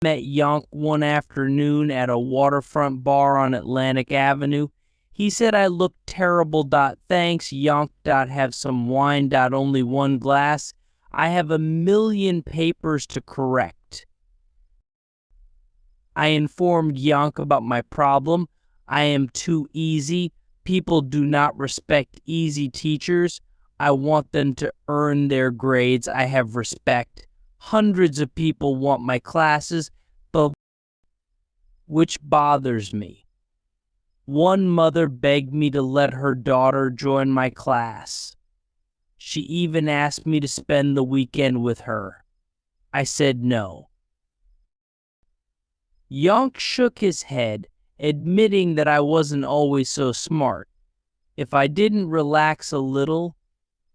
Met Yonk one afternoon at a waterfront bar on Atlantic Avenue. He said I looked terrible. Thanks, Yonk. Have some wine. Only one glass. I have a million papers to correct. I informed Yonk about my problem. I am too easy. People do not respect easy teachers. I want them to earn their grades. I have respect. Hundreds of people want my classes, but which bothers me. One mother begged me to let her daughter join my class. She even asked me to spend the weekend with her. I said no. Yonk shook his head, admitting that I wasn't always so smart. If I didn't relax a little,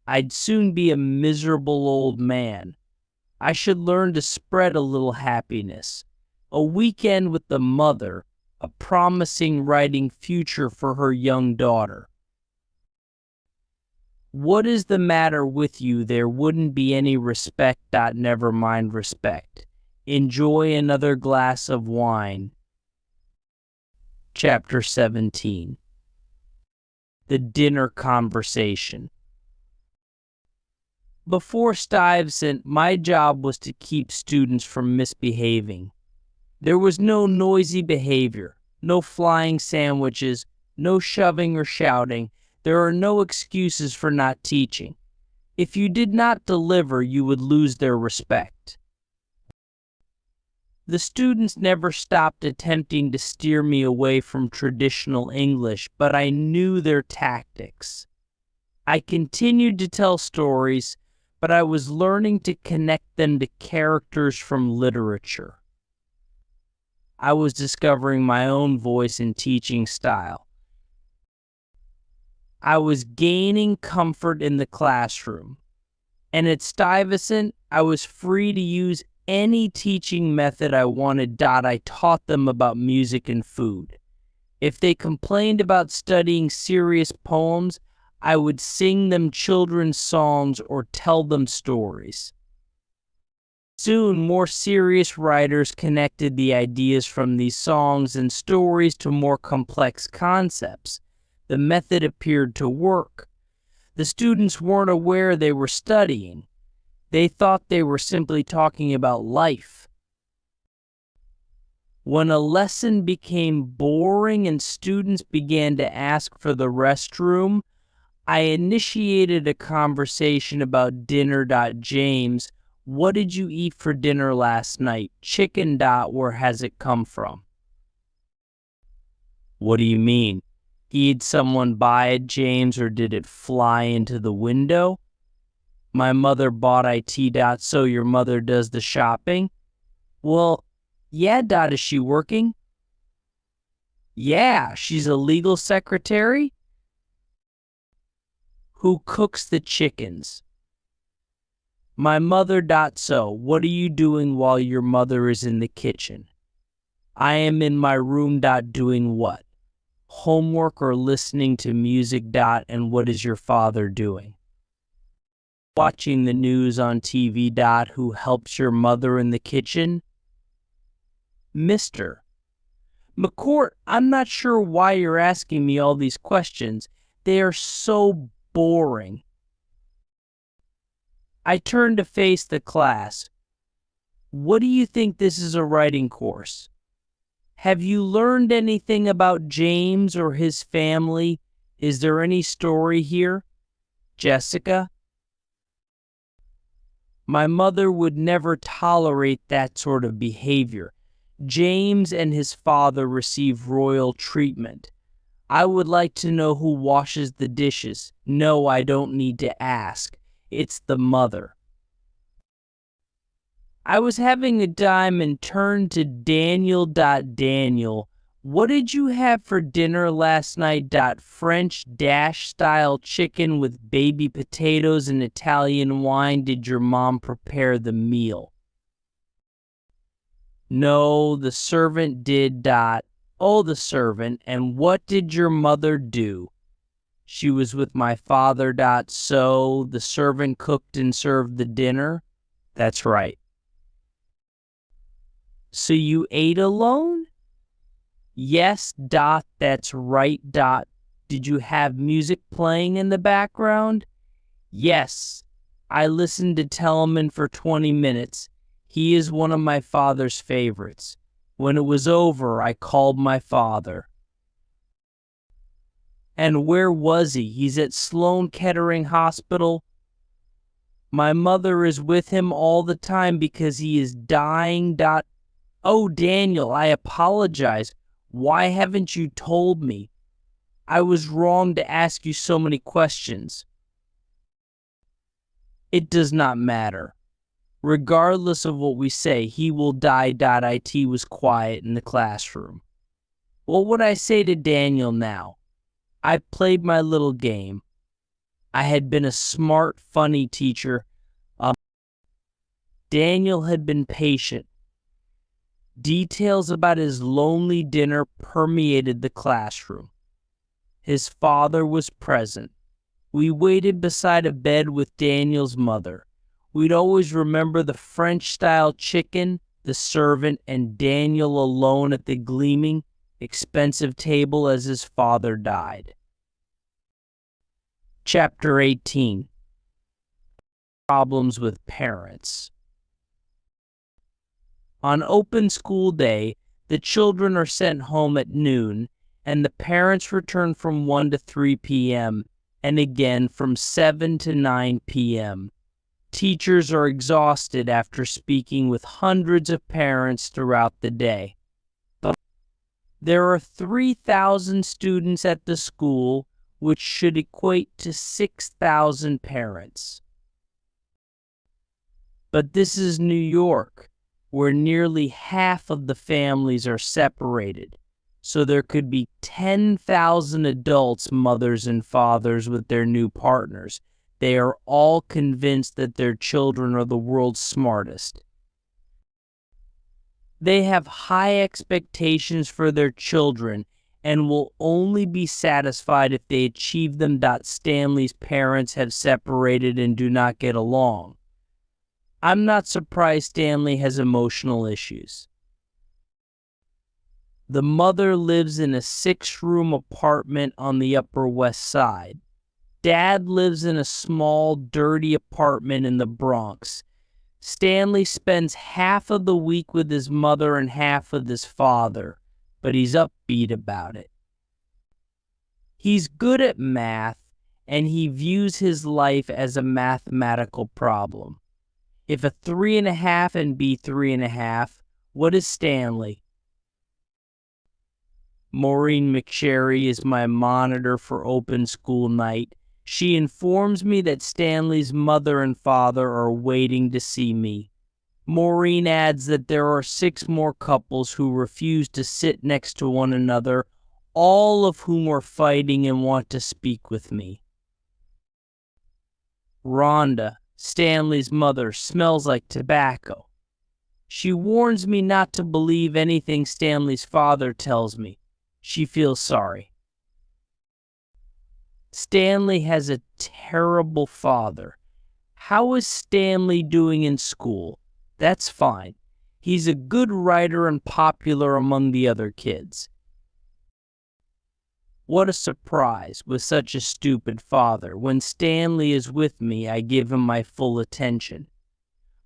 I'd soon be a miserable old man. I should learn to spread a little happiness. A weekend with the mother, a promising writing future for her young daughter. What is the matter with you? There wouldn't be any respect. Never mind respect. Enjoy another glass of wine. Chapter 17. The Dinner Conversation. Before Stuyvesant, my job was to keep students from misbehaving. There was no noisy behavior, no flying sandwiches, no shoving or shouting. There are no excuses for not teaching. If you did not deliver, you would lose their respect. The students never stopped attempting to steer me away from traditional English, but I knew their tactics. I continued to tell stories, but I was learning to connect them to characters from literature. I was discovering my own voice and teaching style. I was gaining comfort in the classroom. And at Stuyvesant, I was free to use any teaching method I wanted. I taught them about music and food. If they complained about studying serious poems, I would sing them children's songs or tell them stories. Soon, more serious writers connected the ideas from these songs and stories to more complex concepts. The method appeared to work. The students weren't aware they were studying. They thought they were simply talking about life. When a lesson became boring and students began to ask for the restroom, I initiated a conversation about dinner. James, what did you eat for dinner last night? Chicken. Where has it come from? What do you mean? Did someone buy it, James, or did it fly into the window? My mother bought it. So your mother does the shopping? Well, yeah. Is she working? Yeah, she's a legal secretary. Who cooks the chickens? My mother. So what are you doing while your mother is in the kitchen? I am in my room. Doing what? Homework or listening to music. And what is your father doing? Watching the news on TV. Who helps your mother in the kitchen? Mr. McCourt, I'm not sure why you're asking me all these questions. They are so boring. I turned to face the class. What do you think this is a writing course? Have you learned anything about James or his family? Is there any story here? Jessica? My mother would never tolerate that sort of behavior. James and his father receive royal treatment. I would like to know who washes the dishes. No, I don't need to ask. It's the mother. I was having a dime and turned to Daniel. Daniel, what did you have for dinner last night? French style chicken with baby potatoes and Italian wine. Did your mom prepare the meal? No, the servant did. Oh, the servant. And what did your mother do? She was with my father. So the servant cooked and served the dinner? That's right. So you ate alone? Yes, Dot, that's right, Dot. Did you have music playing in the background? Yes. I listened to Telemann for 20 minutes. He is one of my father's favorites. When it was over, I called my father. And where was he? He's at Sloan Kettering Hospital. My mother is with him all the time because he is dying. Oh, Daniel, I apologize. Why haven't you told me? I was wrong to ask you so many questions. It does not matter. Regardless of what we say, he will die. It was quiet in the classroom. What would I say to Daniel now? I played my little game. I had been a smart, funny teacher. Daniel had been patient. Details about his lonely dinner permeated the classroom. His father was present. We waited beside a bed with Daniel's mother. We'd always remember the French-style chicken, the servant, and Daniel alone at the gleaming, expensive table as his father died. Chapter 18. Problems with Parents. On open school day, the children are sent home at noon, and the parents return from 1 to 3 p.m., and again from 7 to 9 p.m. Teachers are exhausted after speaking with hundreds of parents throughout the day. There are 3,000 students at the school, which should equate to 6,000 parents. But this is New York, where nearly half of the families are separated, so there could be 10,000 adults, mothers and fathers, with their new partners. They are all convinced that their children are the world's smartest. They have high expectations for their children and will only be satisfied if they achieve them. Stanley's parents have separated and do not get along. I'm not surprised Stanley has emotional issues. The mother lives in a 6-room apartment on the Upper West Side. Dad lives in a small, dirty apartment in the Bronx. Stanley spends half of the week with his mother and half with his father, but he's upbeat about it. He's good at math, and he views his life as a mathematical problem. If a 3.5 and B 3.5, what is Stanley? Maureen McSherry is my monitor for open school night. She informs me that Stanley's mother and father are waiting to see me. Maureen adds that there are 6 more couples who refuse to sit next to one another, all of whom are fighting and want to speak with me. Rhonda, Stanley's mother, smells like tobacco. She warns me not to believe anything Stanley's father tells me. She feels sorry. Stanley has a terrible father. How is Stanley doing in school? That's fine. He's a good writer and popular among the other kids. What a surprise with such a stupid father. When Stanley is with me, I give him my full attention.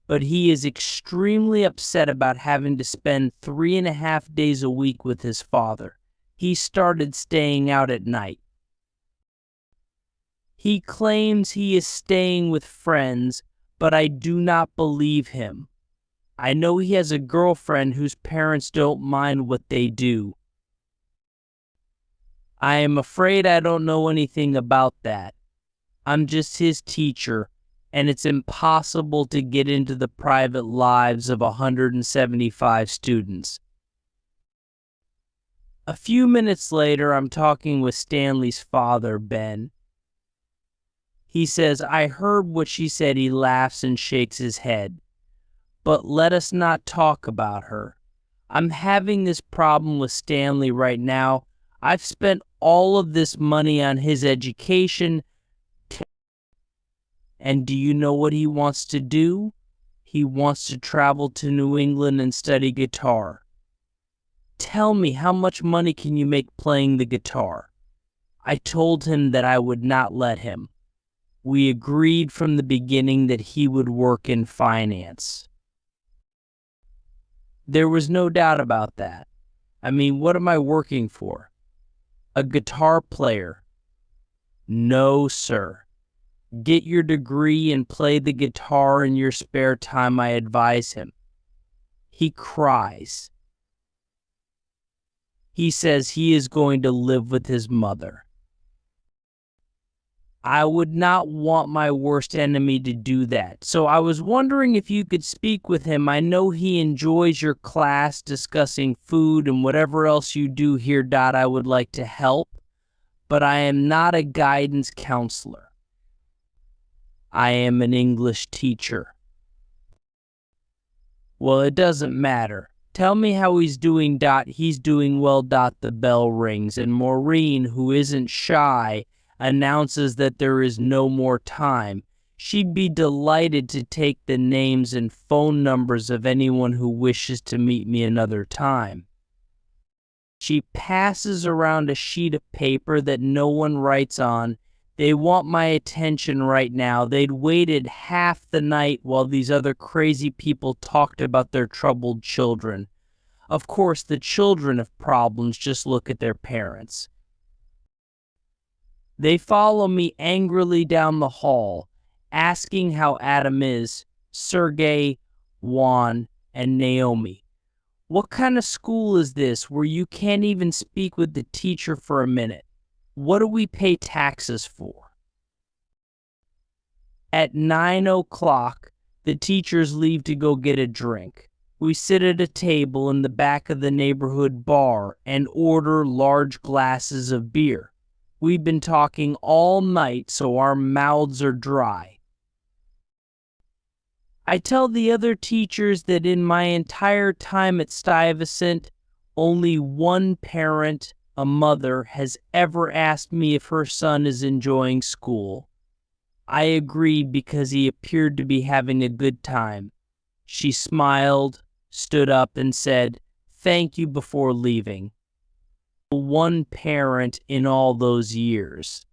But he is extremely upset about having to spend 3.5 days a week with his father. He started staying out at night. He claims he is staying with friends, but I do not believe him. I know he has a girlfriend whose parents don't mind what they do. I am afraid I don't know anything about that. I'm just his teacher, and it's impossible to get into the private lives of 175 students. A few minutes later, I'm talking with Stanley's father, Ben. He says, I heard what she said. He laughs and shakes his head. But let us not talk about her. I'm having this problem with Stanley right now. I've spent all of this money on his education. And do you know what he wants to do? he wants to travel to New England and study guitar. Tell me, how much money can you make playing the guitar? I told him that I would not let him. We agreed from the beginning that he would work in finance. There was no doubt about that. I mean, what am I working for? A guitar player? No, sir. Get your degree and play the guitar in your spare time, I advise him. He cries. He says he is going to live with his mother. I would not want my worst enemy to do that. So I was wondering if you could speak with him. I know he enjoys your class discussing food and whatever else you do here. I would like to help, but I am not a guidance counselor. I am an English teacher. Well, it doesn't matter. Tell me how he's doing. He's doing well. The bell rings, and Maureen, who isn't shy, announces that there is no more time. She'd be delighted to take the names and phone numbers of anyone who wishes to meet me another time. She passes around a sheet of paper that no one writes on. They want my attention right now. They'd waited half the night while these other crazy people talked about their troubled children. Of course, the children have problems. Just look at their parents. They follow me angrily down the hall, asking how Adam is, Sergey, Juan, and Naomi. What kind of school is this where you can't even speak with the teacher for a minute? What do we pay taxes for? At 9 o'clock, the teachers leave to go get a drink. We sit at a table in the back of the neighborhood bar and order large glasses of beer. We've been talking all night, so our mouths are dry. I tell the other teachers that in my entire time at Stuyvesant, only one parent, a mother, has ever asked me if her son is enjoying school. I agreed because he appeared to be having a good time. She smiled, stood up, and said, "Thank you," before leaving. One parent in all those years.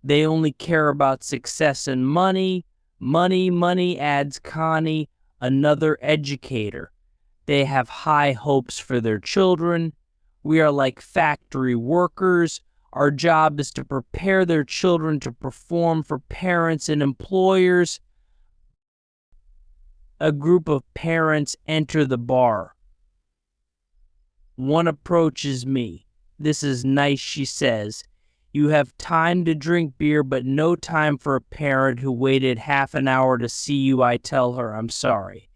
They only care about success and money. Money, adds Connie, another educator. They have high hopes for their children. We are like factory workers. Our job is to prepare their children to perform for parents and employers. A group of parents enter the bar. One approaches me. "This is nice," she says. "You have time to drink beer, but no time for a parent who waited half an hour to see you." I tell her I'm sorry.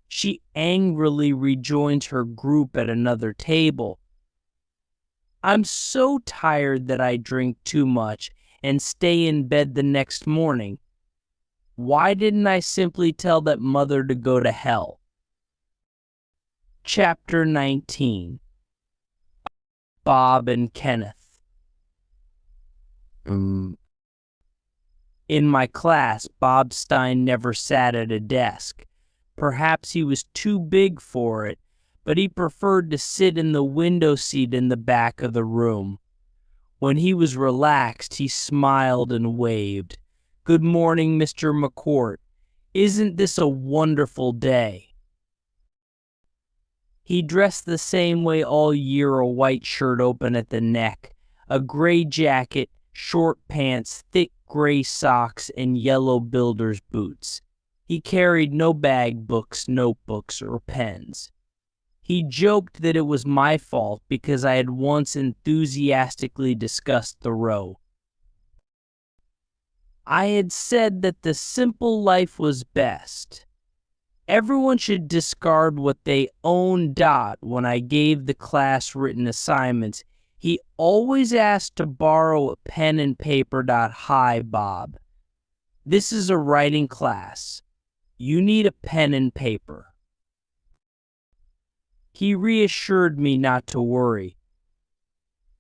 She angrily rejoins her group at another table. I'm so tired that I drink too much and stay in bed the next morning. Why didn't I simply tell that mother to go to hell? Chapter 19. Bob and Kenneth. In my class, Bob Stein never sat at a desk. Perhaps he was too big for it, but he preferred to sit in the window seat in the back of the room. When he was relaxed, he smiled and waved. "Good morning, Mr. McCourt. Isn't this a wonderful day?" He dressed the same way all year, a white shirt open at the neck, a gray jacket, short pants, thick gray socks, and yellow builder's boots. He carried no bag, books, notebooks, or pens. He joked that it was my fault because I had once enthusiastically discussed Thoreau. I had said that the simple life was best. Everyone should discard what they own. When I gave the class written assignments, he always asked to borrow a pen and paper. "Hi, Bob. This is a writing class. You need a pen and paper." He reassured me not to worry.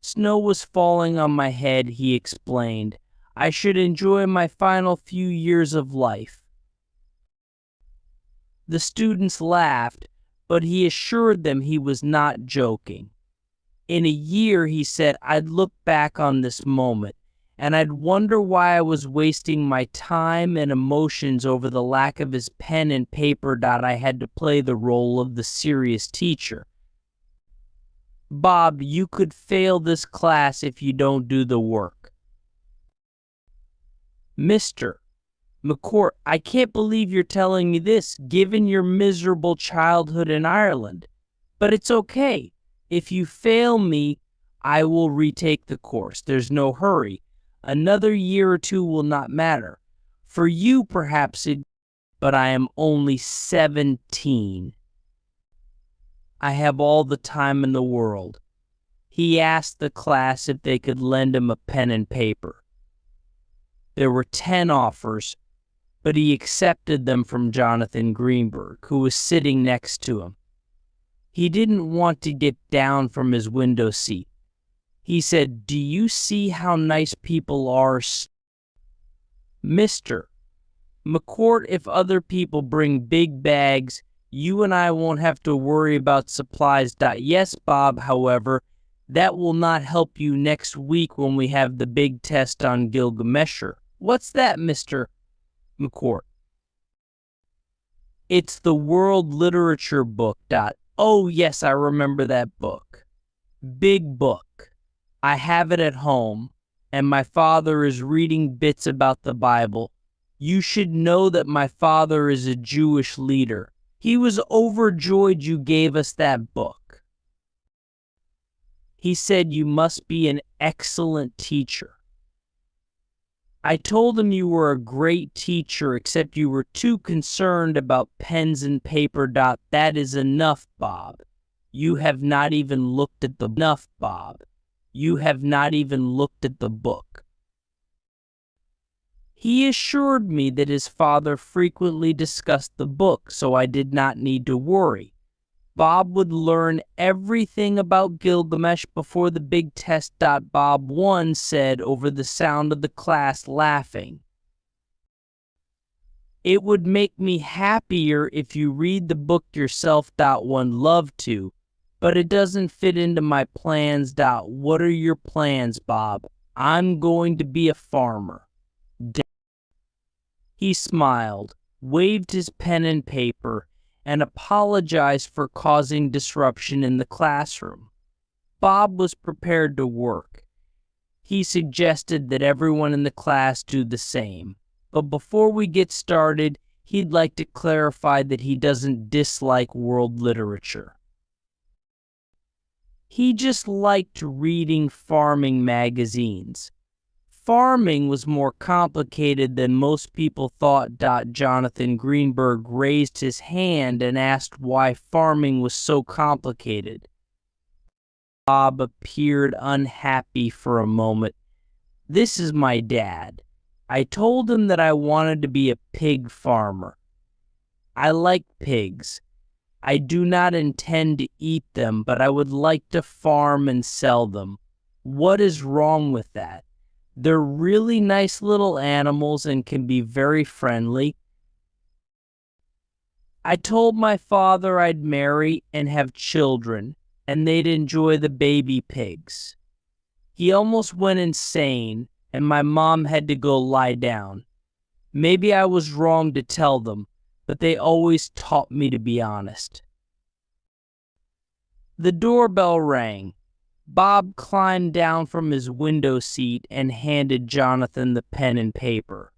Snow was falling on my head, he explained. I should enjoy my final few years of life." The students laughed, but he assured them he was not joking. In a year, he said, I'd look back on this moment, and I'd wonder why I was wasting my time and emotions over the lack of his pen and paper. I had to play the role of the serious teacher. "Bob, you could fail this class if you don't do the work." "Mr. McCourt, I can't believe you're telling me this, given your miserable childhood in Ireland. But it's okay. If you fail me, I will retake the course. There's no hurry. Another year or two will not matter. For you, perhaps but I am only 17. I have all the time in the world." He asked the class if they could lend him a pen and paper. There were 10 offers, but he accepted them from Jonathan Greenberg, who was sitting next to him. He didn't want to get down from his window seat. He said, "Do you see how nice people are?" "Mr. McCourt, if other people bring big bags, you and I won't have to worry about supplies." "Yes, Bob, however, that will not help you next week when we have the big test on Gilgamesher." "What's that, Mr. McCourt?" "It's the world literature book. Oh, yes, I remember that book. Big book. I have it at home, and my father is reading bits about the Bible. You should know that my father is a Jewish leader. He was overjoyed you gave us that book. He said you must be an excellent teacher." I told him you were a great teacher, except you were too concerned about pens and paper. "That is enough, Bob. You have not even looked at the enough, Bob. You have not even looked at the book." He assured me that his father frequently discussed the book, so I did not need to worry. Bob would learn everything about Gilgamesh before the big test. Bob one said over the sound of the class laughing, "It would make me happier if you read the book yourself. One love to, but it doesn't fit into my plans. What are your plans, Bob?" "I'm going to be a farmer." He smiled, waved his pen and paper, and apologized for causing disruption in the classroom. Bob was prepared to work. He suggested that everyone in the class do the same. But before we get started, he'd like to clarify that he doesn't dislike world literature. He just liked reading farming magazines. Farming was more complicated than most people thought. Jonathan Greenberg raised his hand and asked why farming was so complicated. Bob appeared unhappy for a moment. "This is my dad. I told him that I wanted to be a pig farmer. I like pigs. I do not intend to eat them, but I would like to farm and sell them. What is wrong with that? They're really nice little animals and can be very friendly. I told my father I'd marry and have children, and they'd enjoy the baby pigs. He almost went insane, and my mom had to go lie down. Maybe I was wrong to tell them, but they always taught me to be honest." The doorbell rang. Bob climbed down from his window seat and handed Jonathan the pen and paper.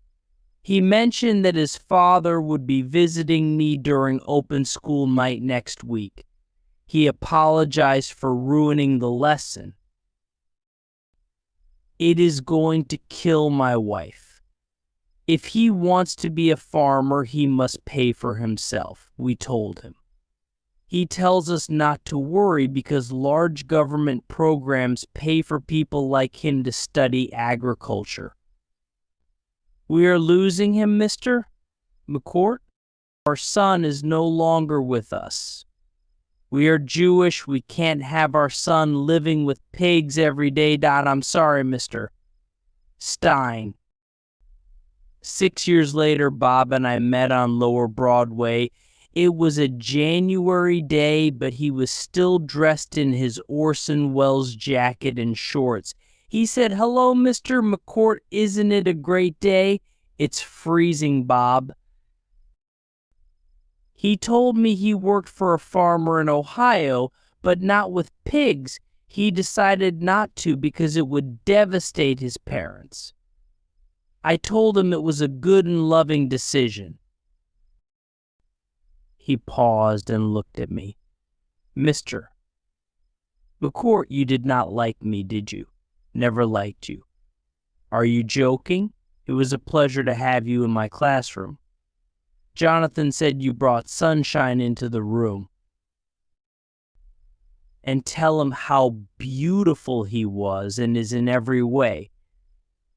He mentioned that his father would be visiting me during open school night next week. He apologized for ruining the lesson. "It is going to kill my wife. If he wants to be a farmer, he must pay for himself," we told him. "He tells us not to worry because large government programs pay for people like him to study agriculture." "We are losing him, Mr. McCourt? Our son is no longer with us. We are Jewish. We can't have our son living with pigs every day. I'm sorry, Mr. Stein. 6 years later, Bob and I met on Lower Broadway. It was a January day, but he was still dressed in his Orson Welles jacket and shorts. He said, "Hello, Mr. McCourt, isn't it a great day?" "It's freezing, Bob." He told me he worked for a farmer in Ohio, but not with pigs. He decided not to because it would devastate his parents. I told him it was a good and loving decision. He paused and looked at me. "Mr. McCourt, you did not like me, did you?" "Never liked you." "Are you joking? It was a pleasure to have you in my classroom. Jonathan said you brought sunshine into the room." "And tell him how beautiful he was and is in every way.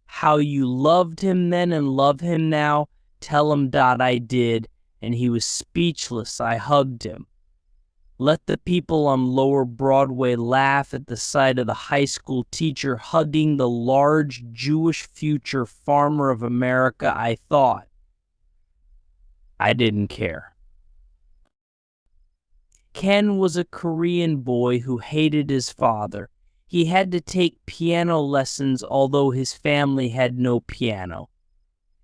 How you loved him then and love him now. Tell him that I did." And he was speechless. I hugged him. Let the people on Lower Broadway laugh at the sight of the high school teacher hugging the large Jewish future farmer of America, I thought. I didn't care. Ken was a Korean boy who hated his father. He had to take piano lessons, although his family had no piano.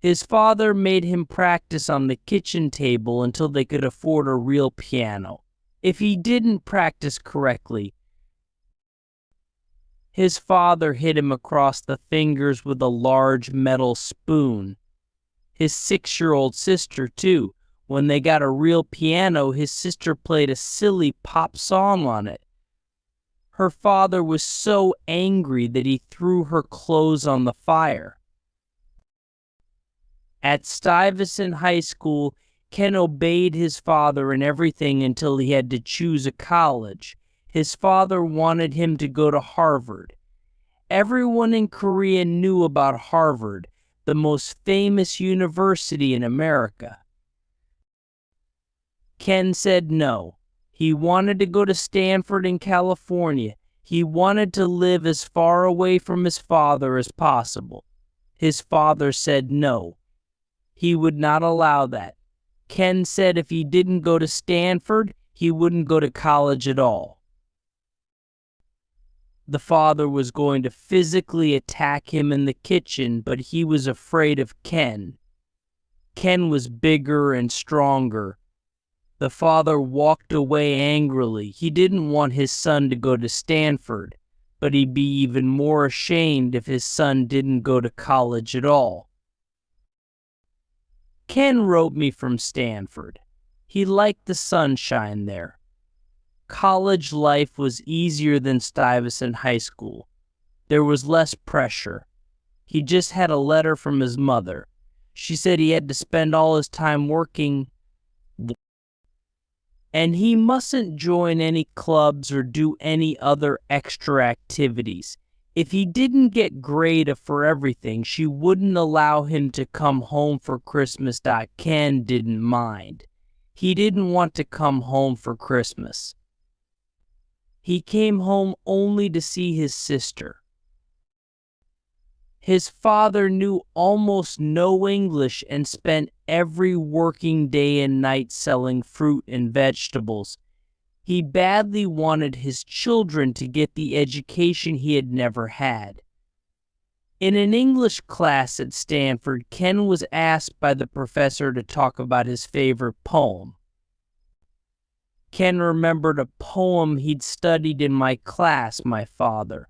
His father made him practice on the kitchen table until they could afford a real piano. If he didn't practice correctly, his father hit him across the fingers with a large metal spoon. His 6-year-old sister, too. When they got a real piano, his sister played a silly pop song on it. Her father was so angry that he threw her clothes on the fire. At Stuyvesant High School, Ken obeyed his father in everything until he had to choose a college. His father wanted him to go to Harvard. Everyone in Korea knew about Harvard, the most famous university in America. Ken said no. He wanted to go to Stanford in California. He wanted to live as far away from his father as possible. His father said no. He would not allow that. Ken said if he didn't go to Stanford, he wouldn't go to college at all. The father was going to physically attack him in the kitchen, but he was afraid of Ken. Ken was bigger and stronger. The father walked away angrily. He didn't want his son to go to Stanford, but he'd be even more ashamed if his son didn't go to college at all. Ken wrote me from Stanford. He liked the sunshine there. College life was easier than Stuyvesant High School. There was less pressure. He just had a letter from his mother. She said he had to spend all his time working, and he mustn't join any clubs or do any other extra activities. If he didn't get grade for everything, she wouldn't allow him to come home for Christmas. Ken didn't mind. He didn't want to come home for Christmas. He came home only to see his sister. His father knew almost no English and spent every working day and night selling fruit and vegetables. He badly wanted his children to get the education he had never had. In an English class at Stanford, Ken was asked by the professor to talk about his favorite poem. Ken remembered a poem he'd studied in my class, My Father.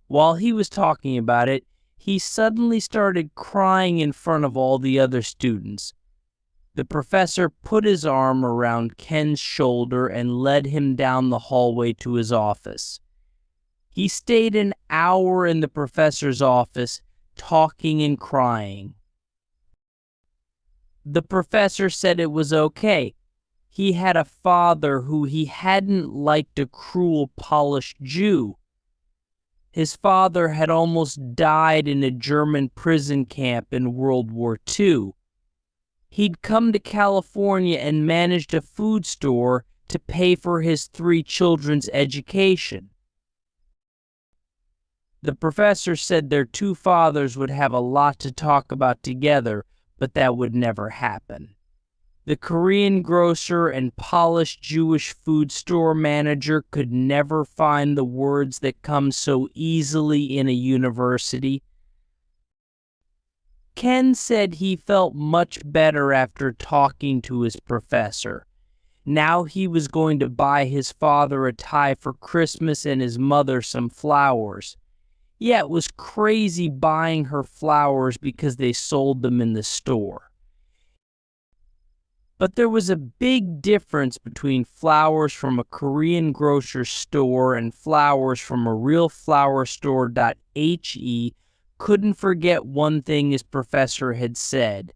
While he was talking about it, he suddenly started crying in front of all the other students. The professor put his arm around Ken's shoulder and led him down the hallway to his office. He stayed an hour in the professor's office, talking and crying. The professor said it was okay. He had a father who he hadn't liked, a cruel Polish Jew. His father had almost died in a German prison camp in World War II. He'd come to California and managed a food store to pay for his 3 children's education. The professor said their two fathers would have a lot to talk about together, but that would never happen. The Korean grocer and polished Jewish food store manager could never find the words that come so easily in a university. Ken said he felt much better after talking to his professor. Now he was going to buy his father a tie for Christmas and his mother some flowers. Yeah, it was crazy buying her flowers because they sold them in the store. But there was a big difference between flowers from a Korean grocery store and flowers from a real flower store. He couldn't forget one thing his professor had said.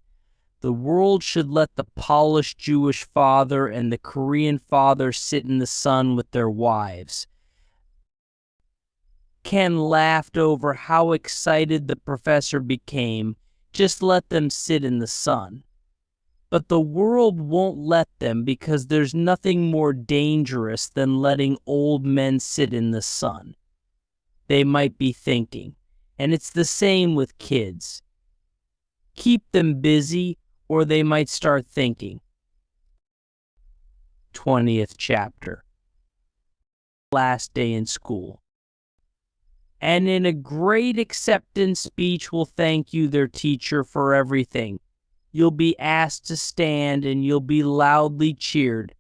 The world should let the polished Jewish father and the Korean father sit in the sun with their wives. Ken laughed over how excited the professor became. Just let them sit in the sun. But the world won't let them because there's nothing more dangerous than letting old men sit in the sun. They might be thinking, and it's the same with kids. Keep them busy or they might start thinking. 20th chapter. Last day in school. And in a great acceptance speech will thank you, their teacher, for everything. You'll be asked to stand and you'll be loudly cheered.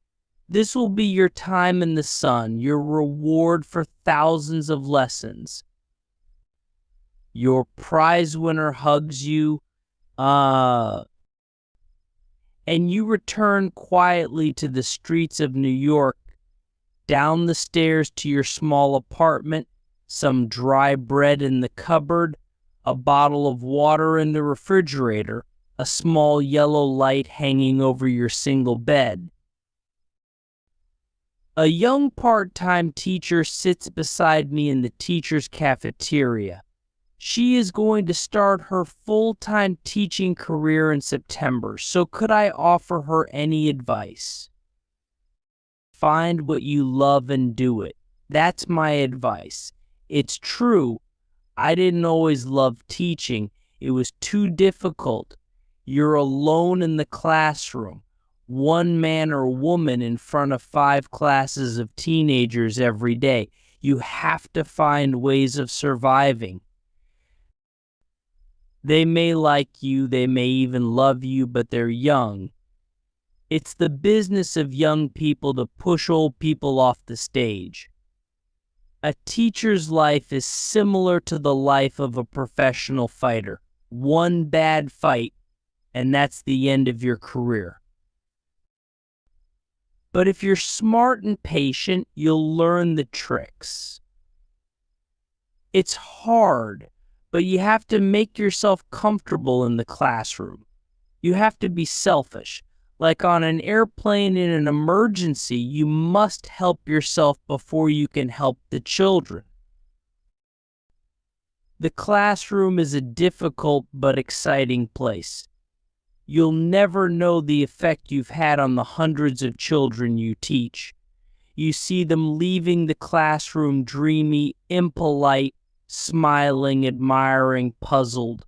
This will be your time in the sun, your reward for thousands of lessons. Your prize winner hugs you, and you return quietly to the streets of New York, down the stairs to your small apartment, some dry bread in the cupboard, a bottle of water in the refrigerator, a small yellow light hanging over your single bed. A young part-time teacher sits beside me in the teacher's cafeteria. She is going to start her full-time teaching career in September, so could I offer her any advice? Find what you love and do it. That's my advice. It's true, I didn't always love teaching. It was too difficult. You're alone in the classroom, one man or woman in front of 5 classes of teenagers every day. You have to find ways of surviving. They may like you, they may even love you, but they're young. It's the business of young people to push old people off the stage. A teacher's life is similar to the life of a professional fighter. One bad fight, and that's the end of your career. But if you're smart and patient, you'll learn the tricks. It's hard, but you have to make yourself comfortable in the classroom. You have to be selfish. Like on an airplane in an emergency, you must help yourself before you can help the children. The classroom is a difficult but exciting place. You'll never know the effect you've had on the hundreds of children you teach. You see them leaving the classroom dreamy, impolite, smiling, admiring, puzzled.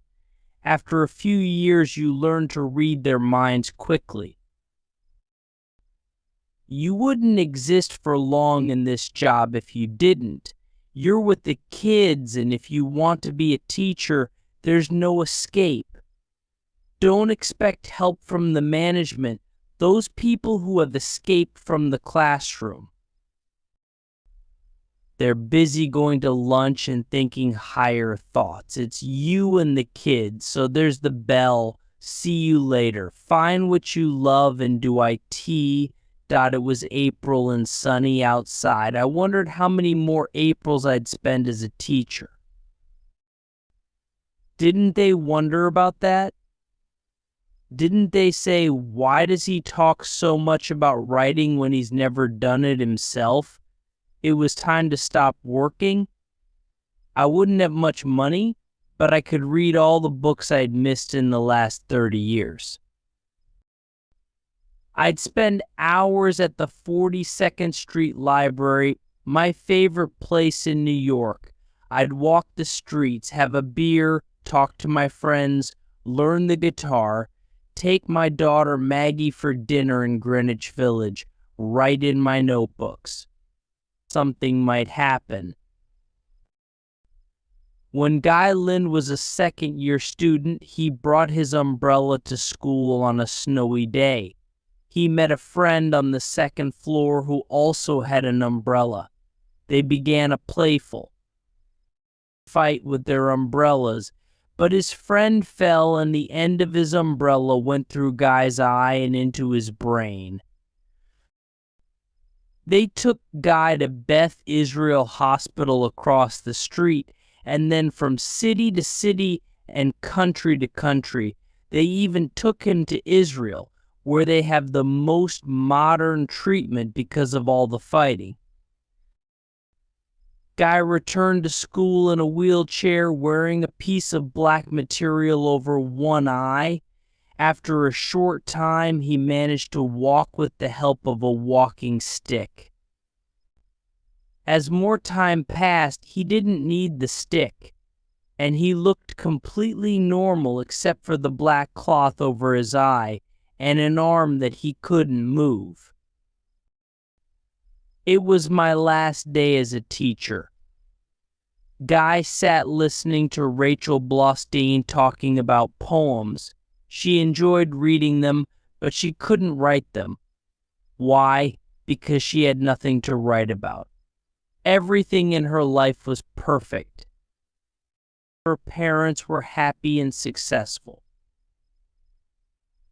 After a few years, you learn to read their minds quickly. You wouldn't exist for long in this job if you didn't. You're with the kids, and if you want to be a teacher, there's no escape. Don't expect help from the management, those people who have escaped from the classroom. They're busy going to lunch and thinking higher thoughts. It's you and the kids, so there's the bell. See you later. Find what you love and do IT. It was April and sunny outside. I wondered how many more Aprils I'd spend as a teacher. Didn't they wonder about that? Didn't they say, why does he talk so much about writing when he's never done it himself? It was time to stop working. I wouldn't have much money, but I could read all the books I'd missed in the last 30 years. I'd spend hours at the 42nd Street Library, my favorite place in New York. I'd walk the streets, have a beer, talk to my friends, learn the guitar, take my daughter Maggie for dinner in Greenwich Village, write in my notebooks. Something might happen. When Guy Lind was a second-year student, he brought his umbrella to school on a snowy day. He met a friend on the second floor who also had an umbrella. They began a playful fight with their umbrellas, but his friend fell and the end of his umbrella went through Guy's eye and into his brain. They took Guy to Beth Israel Hospital across the street, and then from city to city and country to country. They even took him to Israel, where they have the most modern treatment because of all the fighting. Guy returned to school in a wheelchair wearing a piece of black material over one eye. After a short time, he managed to walk with the help of a walking stick. As more time passed, he didn't need the stick, and he looked completely normal except for the black cloth over his eye and an arm that he couldn't move. It was my last day as a teacher. Guy sat listening to Rachel Blostein talking about poems. She enjoyed reading them, but she couldn't write them. Why? Because she had nothing to write about. Everything in her life was perfect. Her parents were happy and successful.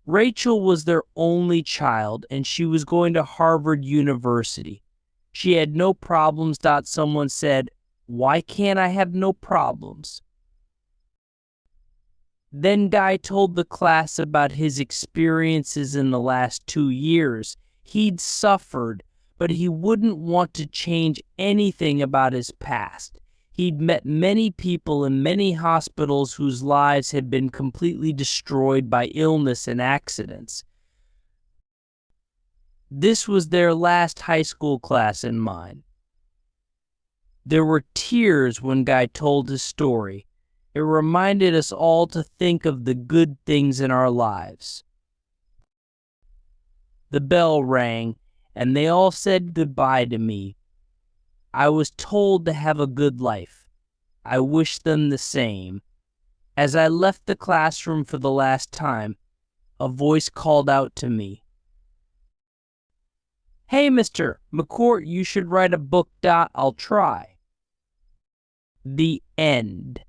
Rachel was their only child, and she was going to Harvard University. She had no problems. Someone said, "Why can't I have no problems?" Then Guy told the class about his experiences in the last 2 years. He'd suffered, but he wouldn't want to change anything about his past. He'd met many people in many hospitals whose lives had been completely destroyed by illness and accidents. This was their last high school class and mine. There were tears when Guy told his story. It reminded us all to think of the good things in our lives. The bell rang, and they all said goodbye to me. I was told to have a good life. I wished them the same. As I left the classroom for the last time, a voice called out to me, "Hey, Mr. McCourt, you should write a book. I'll try." The end.